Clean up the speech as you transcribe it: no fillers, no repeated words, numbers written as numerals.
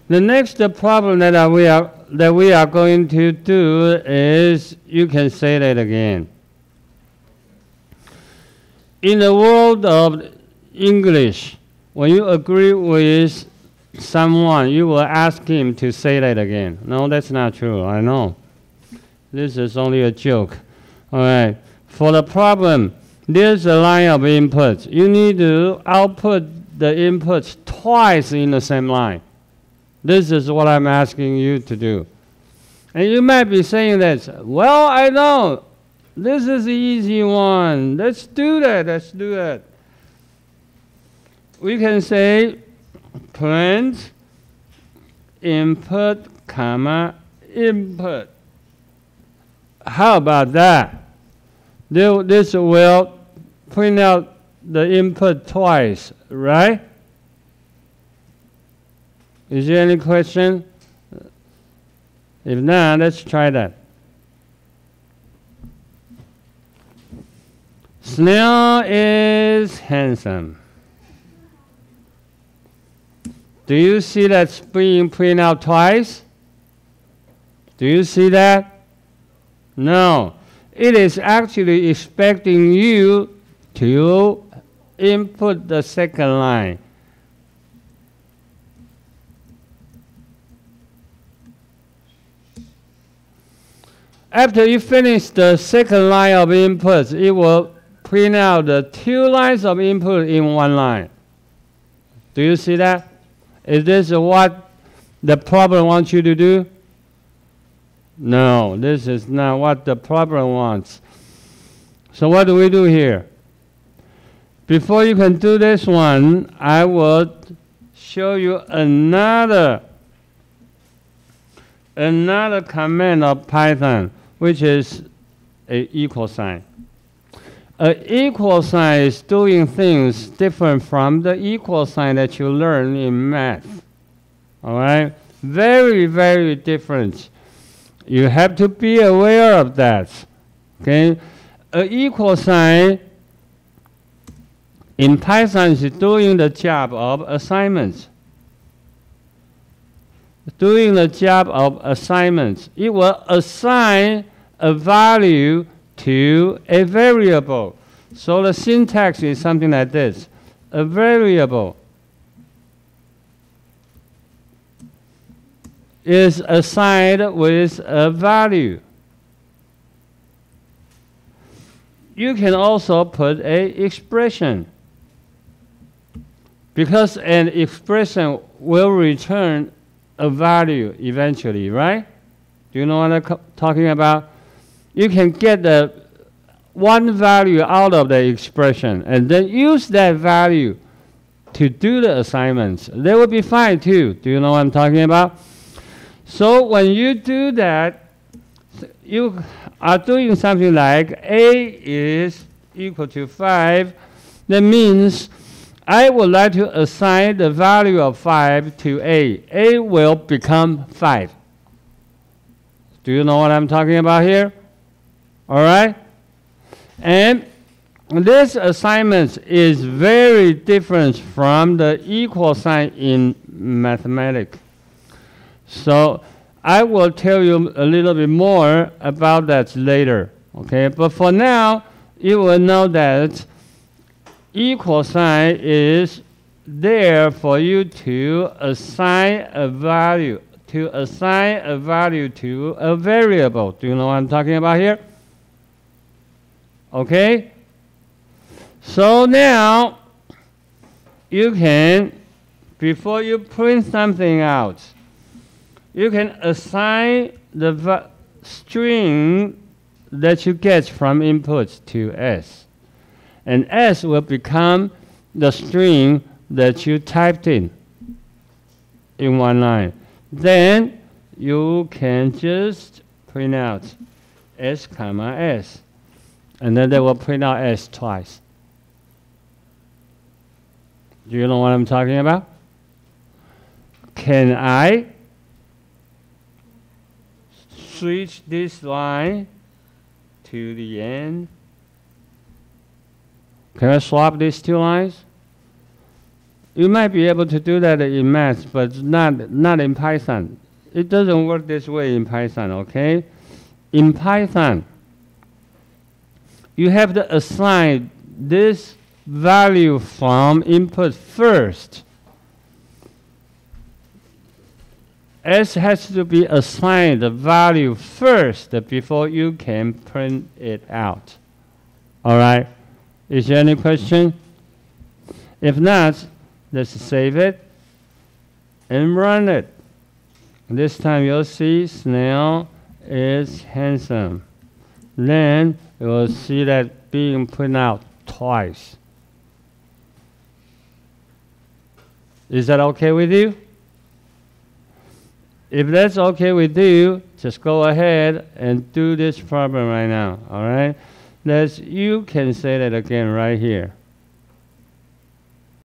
The next problem that we are going to do is, you can say that again. In the world of English, when you agree with someone, you will ask him to say that again. No, that's not true. I know. This is only a joke. All right. For the problem, there's a line of inputs. You need to output the inputs twice in the same line. This is what I'm asking you to do. And you might be saying that, well, I know. This is the easy one. Let's do that. Let's do that. We can say print input, comma, input. How about that? This will print out the input twice, right? Is there any question? If not, let's try that. Snail is handsome. Do you see that being printed out twice? Do you see that? No. It is actually expecting you to input the second line. After you finish the second line of inputs, it will print out the 2 lines of input in 1 line. Do you see that? Is this what the problem wants you to do? No, this is not what the problem wants. So what do we do here? Before you can do this one, I will show you another command of Python, which is an equal sign. An equal sign is doing things different from the equal sign that you learn in math. All right? Very, very different. You have to be aware of that. Okay? An equal sign in Python is doing the job of assignments. Doing the job of assignments. It will assign a value to a variable. So the syntax is something like this. A variable is assigned with a value. You can also put an expression, because an expression will return a value eventually, right? Do you know what I'm talking about? You can get the one value out of the expression and then use that value to do the assignments. They will be fine too. Do you know what I'm talking about? So when you do that, you are doing something like A is equal to 5. That means I would like to assign the value of 5 to A. A will become 5. Do you know what I'm talking about here? All right? And this assignment is very different from the equal sign in mathematics. So I will tell you a little bit more about that later. Okay? But for now, you will know that equal sign is there for you to assign a value, to a variable. Do you know what I'm talking about here? Okay? So now, you can, before you print something out, you can assign the string that you get from inputs to S. And S will become the string that you typed in 1 line. Then you can just print out S comma S. And then they will print out S twice. Do you know what I'm talking about? Can I switch this line to the end? Can I swap these 2 lines? You might be able to do that in math, but not in Python. It doesn't work this way in Python, okay? In Python, you have to assign this value from input first. S has to be assigned the value first before you can print it out. All right? Is there any question? If not, let's save it and run it. This time you'll see Snail is handsome. Then you will see that being printed out twice. Is that okay with you? If that's okay with you, just go ahead and do this problem right now, all right? You can say that again right here.